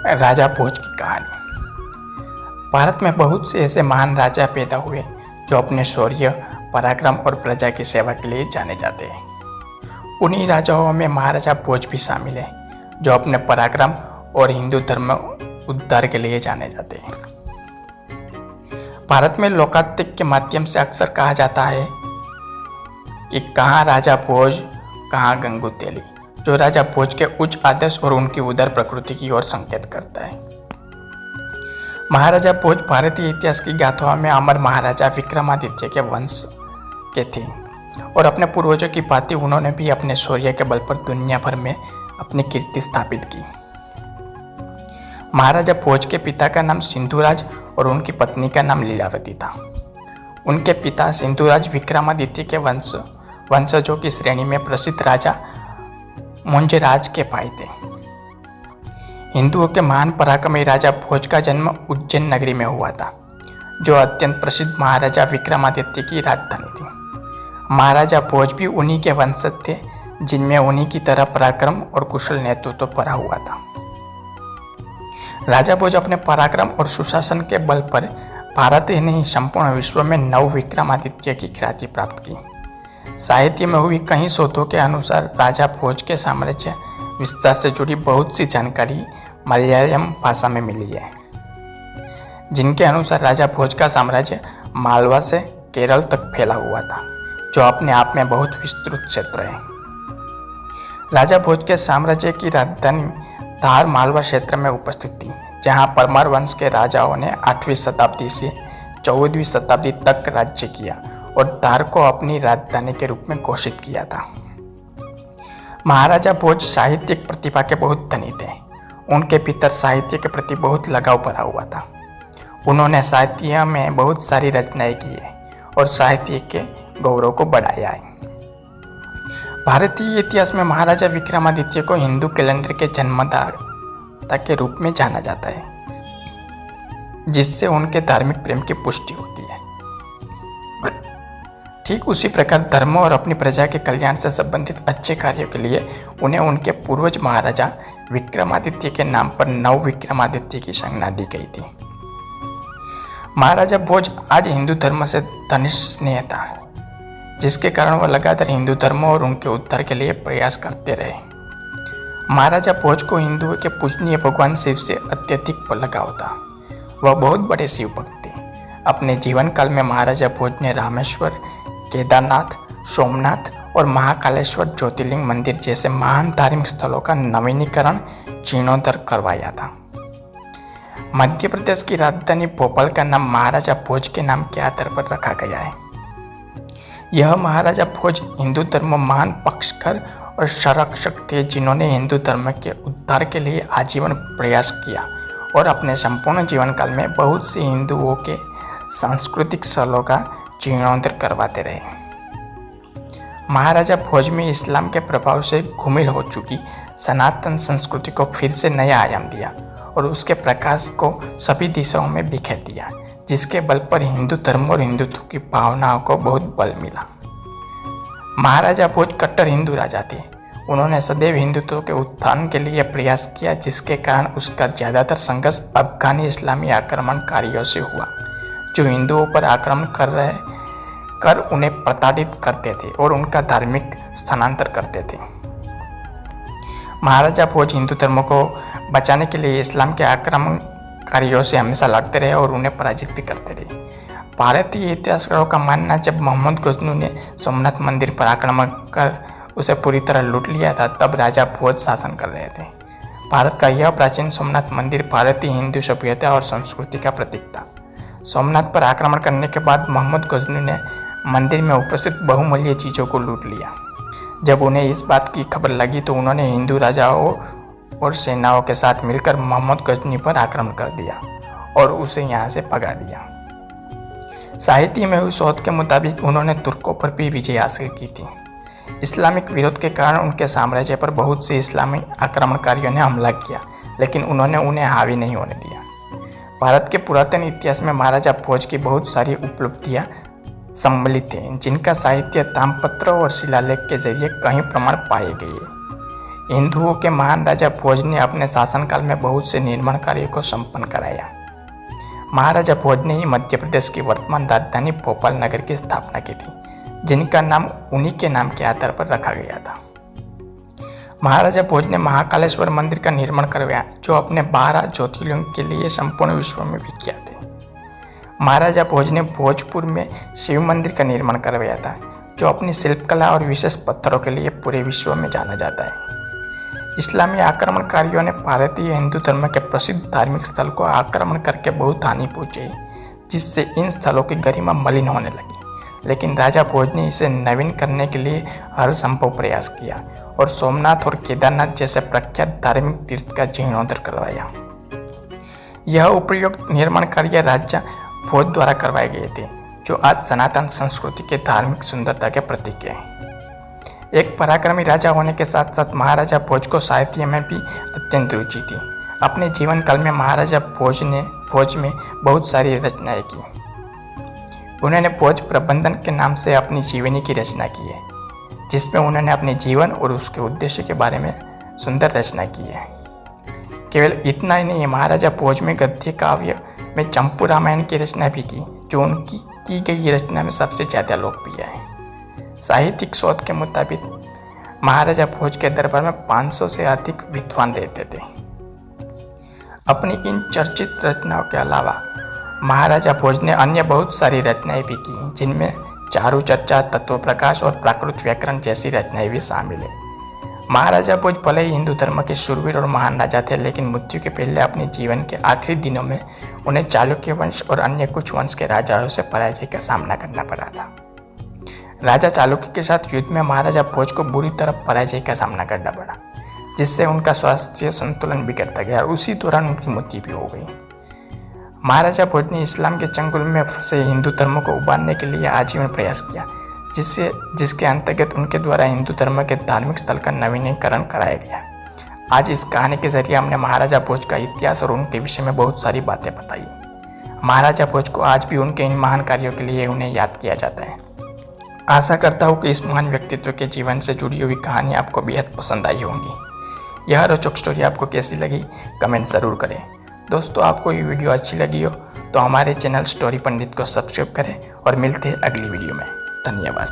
राजा भोज की कहानी। भारत में बहुत से ऐसे महान राजा पैदा हुए जो अपने शौर्य, पराक्रम और प्रजा की सेवा के लिए जाने जाते हैं। उन्हीं राजाओं में महाराजा भोज भी शामिल है, जो अपने पराक्रम और हिंदू धर्म उद्धार के लिए जाने जाते हैं। भारत में लोकायुक्त के माध्यम से अक्सर कहा जाता है कि कहाँ राजा भोज, कहाँ गंगू तेली, जो राजा भोज के उच्च आदर्श और उनकी उदार प्रकृति की ओर संकेत करता है। महाराजा भोज भारतीय इतिहास की गाथाओं में अमर महाराजा विक्रमादित्य के वंश के थे और अपने पूर्वजों की भांति उन्होंने भी अपने शौर्य के बल पर दुनिया भर में अपनी कीर्ति स्थापित की। महाराजा भोज के पिता का नाम सिंधुराज और उनकी पत्नी का नाम लीलावती था। उनके पिता सिंधुराज विक्रमादित्य के वंशजों की श्रेणी में प्रसिद्ध राजा मुंजराज के भाई थे। हिंदुओं के महान पराक्रमी राजा भोज का जन्म उज्जैन नगरी में हुआ था, जो अत्यंत प्रसिद्ध महाराजा विक्रमादित्य की राजधानी थी। महाराजा भोज भी उन्हीं के वंशज थे, जिनमें उन्हीं की तरह पराक्रम और कुशल नेतृत्व भरा हुआ था। राजा भोज अपने पराक्रम और सुशासन के बल पर भारत ही नहीं, संपूर्ण विश्व में नव विक्रमादित्य की ख्याति प्राप्त की। साहित्य में हुई कई शोधों के अनुसार राजा भोज के साम्राज्य विस्तार से जुड़ी बहुत सी जानकारी मलयालम भाषा में मिली है, जिनके अनुसार राजा भोज का साम्राज्य मालवा से केरल तक फैला हुआ था, जो अपने आप में बहुत विस्तृत क्षेत्र है। राजा भोज के साम्राज्य की राजधानी धार मालवा क्षेत्र में उपस्थित थी, जहां परमार वंश के राजाओं ने 8वीं शताब्दी से 14वीं शताब्दी तक राज्य किया और धार को अपनी राजधानी के रूप में घोषित किया था। महाराजा भोज साहित्यिक प्रतिभा के बहुत धनी थे। उनके भीतर साहित्य के प्रति बहुत लगाव भरा हुआ था। उन्होंने साहित्य में बहुत सारी रचनाएं की है और साहित्य के गौरव को बढ़ाया है। भारतीय इतिहास में महाराजा विक्रमादित्य को हिंदू कैलेंडर के जन्मदाता के रूप में जाना जाता है, जिससे उनके धार्मिक प्रेम की पुष्टि होती है। ठीक उसी प्रकार धर्म और अपनी प्रजा के कल्याण से संबंधित अच्छे कार्यों के लिए उन्हें उनके पूर्वज महाराजा विक्रमादित्य के नाम पर नव विक्रमादित्य की संज्ञा दी गई थी। महाराजा भोज आज हिंदू धर्म से घनिष्ठ स्नेह था, जिसके कारण वह लगातार हिंदू धर्म और उनके उद्धार के लिए प्रयास करते रहे। महाराजा भोज को हिंदुओं के पूजनीय भगवान शिव से अत्यधिक लगाव था। वह बहुत बड़े शिव भक्त थे। अपने जीवन काल में महाराजा भोज ने रामेश्वर, केदारनाथ, सोमनाथ और महाकालेश्वर ज्योतिर्लिंग मंदिर जैसे महान धार्मिक स्थलों का नवीनीकरण जीर्णोद्धार करवाया था। मध्य प्रदेश की राजधानी भोपाल का नाम महाराजा भोज के नाम के आधार पर रखा गया है। यह महाराजा भोज हिंदू धर्म महान पक्षकर और संरक्षक थे, जिन्होंने हिंदू धर्म के उद्धार के लिए आजीवन प्रयास किया और अपने संपूर्ण जीवन काल में बहुत से हिंदुओं के सांस्कृतिक स्थलों का जीर्णोद्धार करवाते रहे। महाराजा भोज में इस्लाम के प्रभाव से घुमिल हो चुकी सनातन संस्कृति को फिर से नया आयाम दिया और उसके प्रकाश को सभी दिशाओं में बिखेर दिया, जिसके बल पर हिंदू धर्म और हिंदुत्व की भावनाओं को बहुत बल मिला। महाराजा भोज कट्टर हिंदू राजा थे। उन्होंने सदैव हिंदुत्व के उत्थान के लिए प्रयास किया, जिसके कारण उसका ज़्यादातर संघर्ष अफगानी इस्लामी आक्रमणकारियों से हुआ, जो हिंदुओं पर आक्रमण कर उन्हें प्रताड़ित करते थे और उनका धार्मिक स्थानांतर करते थे। महाराजा भोज हिंदू धर्म को बचाने के लिए इस्लाम के आक्रमणकारियों से हमेशा लड़ते रहे और उन्हें पराजित भी करते रहे। भारतीय इतिहासकारों का मानना, जब मोहम्मद गजनू ने सोमनाथ मंदिर पर आक्रमण कर उसे पूरी तरह लूट लिया था, तब राजा भोज शासन कर रहे थे। भारत का यह प्राचीन सोमनाथ मंदिर भारतीय हिंदू सभ्यता और संस्कृति का प्रतीक था। सोमनाथ पर आक्रमण करने के बाद मोहम्मद गजनू ने मंदिर में उपस्थित बहुमूल्य चीज़ों को लूट लिया। जब उन्हें इस बात की खबर लगी तो उन्होंने हिंदू राजाओं और सेनाओं के साथ मिलकर मोहम्मद गजनी पर आक्रमण कर दिया और उसे यहाँ से भगा दिया। साहित्य में हुई शोध के मुताबिक उन्होंने तुर्कों पर भी विजय हासिल की थी। इस्लामिक विरोध के कारण उनके साम्राज्य पर बहुत से इस्लामी आक्रमणकारियों ने हमला किया, लेकिन उन्होंने उन्हें हावी नहीं होने दिया। भारत के पुरातन इतिहास में महाराजा भोज की बहुत सारी उपलब्धियां सम्मिलित हैं, जिनका साहित्य ताम्रपत्र और शिलालेख के जरिए कई प्रमाण पाए गए। हिंदुओं के महान राजा भोज ने अपने शासनकाल में बहुत से निर्माण कार्यों को संपन्न कराया। महाराजा भोज ने ही मध्य प्रदेश की वर्तमान राजधानी भोपाल नगर की स्थापना की थी, जिनका नाम उन्हीं के नाम के आधार पर रखा गया था। महाराजा भोज ने महाकालेश्वर मंदिर का निर्माण करवाया, जो अपने 12 ज्योतिर्लिंग के लिए संपूर्ण विश्व में विख्यात है। महाराजा भोज ने भोजपुर में शिव मंदिर का निर्माण करवाया था, जो अपनी शिल्पकला और विशेष पत्थरों के लिए पूरे विश्व में जाना जाता है। इस्लामी आक्रमणकारियों ने भारतीय हिंदू धर्म के प्रसिद्ध धार्मिक स्थल को आक्रमण करके बहुत हानि पहुंचाई, जिससे इन स्थलों की गरिमा मलिन होने लगी। लेकिन राजा भोज ने इसे नवीन करने के लिए हर संभव प्रयास किया और सोमनाथ और केदारनाथ जैसे प्रख्यात धार्मिक तीर्थ का जीर्णोद्धार करवाया। यह उपयुक्त निर्माण कार्य राजा भोज द्वारा करवाए गए थे, जो आज सनातन संस्कृति के धार्मिक सुंदरता के प्रतीक है। एक पराक्रमी राजा होने के साथ साथ महाराजा भोज को साहित्य में भी अत्यंत रुचि थी। अपने जीवन काल में महाराजा भोज में बहुत सारी रचनाएं की। उन्होंने भोज प्रबंधन के नाम से अपनी जीवनी की रचना की है, जिसमें उन्होंने अपने जीवन और उसके उद्देश्य के बारे में सुंदर रचना की है। केवल इतना ही नहीं, महाराजा भोज में गद्य काव्य में चंपू रामायण की रचना भी की, जो उनकी की गई रचना में सबसे ज़्यादा लोकप्रिय है। साहित्यिक शोध के मुताबिक महाराजा भोज के दरबार में 500 से अधिक विद्वान रहते थे। अपनी इन चर्चित रचनाओं के अलावा महाराजा भोज ने अन्य बहुत सारी रचनाएं भी की, जिनमें चारु चर्चा, तत्व प्रकाश और प्राकृत व्याकरण जैसी रचनाएं भी शामिल है। महाराजा भोज भले ही हिंदू धर्म के शूरवीर और महान राजा थे, लेकिन मृत्यु के पहले अपने जीवन के आखिरी दिनों में उन्हें चालुक्य वंश और अन्य कुछ वंश के राजाओं से पराजय का सामना करना पड़ा था। राजा चालुक्य के साथ युद्ध में महाराजा भोज को बुरी तरह पराजय का सामना करना पड़ा, जिससे उनका स्वास्थ्य संतुलन बिगड़ता गया और उसी दौरान उनकी मृत्यु भी हो गई। महाराजा भोज ने इस्लाम के चंगुल में फंसे हिंदू धर्म को उबारने के लिए आजीवन प्रयास किया, जिसके अंतर्गत उनके द्वारा हिंदू धर्म के धार्मिक स्थल का नवीनीकरण कराया गया। आज इस कहानी के जरिए हमने महाराजा भोज का इतिहास और उनके विषय में बहुत सारी बातें बताई। महाराजा भोज को आज भी उनके इन महान कार्यों के लिए उन्हें याद किया जाता है। आशा करता हूँ कि इस महान व्यक्तित्व के जीवन से जुड़ी हुई कहानी आपको बेहद पसंद आई होंगी। यह रोचक स्टोरी आपको कैसी लगी, कमेंट ज़रूर करें। दोस्तों, आपको ये वीडियो अच्छी लगी हो तो हमारे चैनल स्टोरी पंडित को सब्सक्राइब करें और मिलते हैं अगली वीडियो में। धन्यवाद।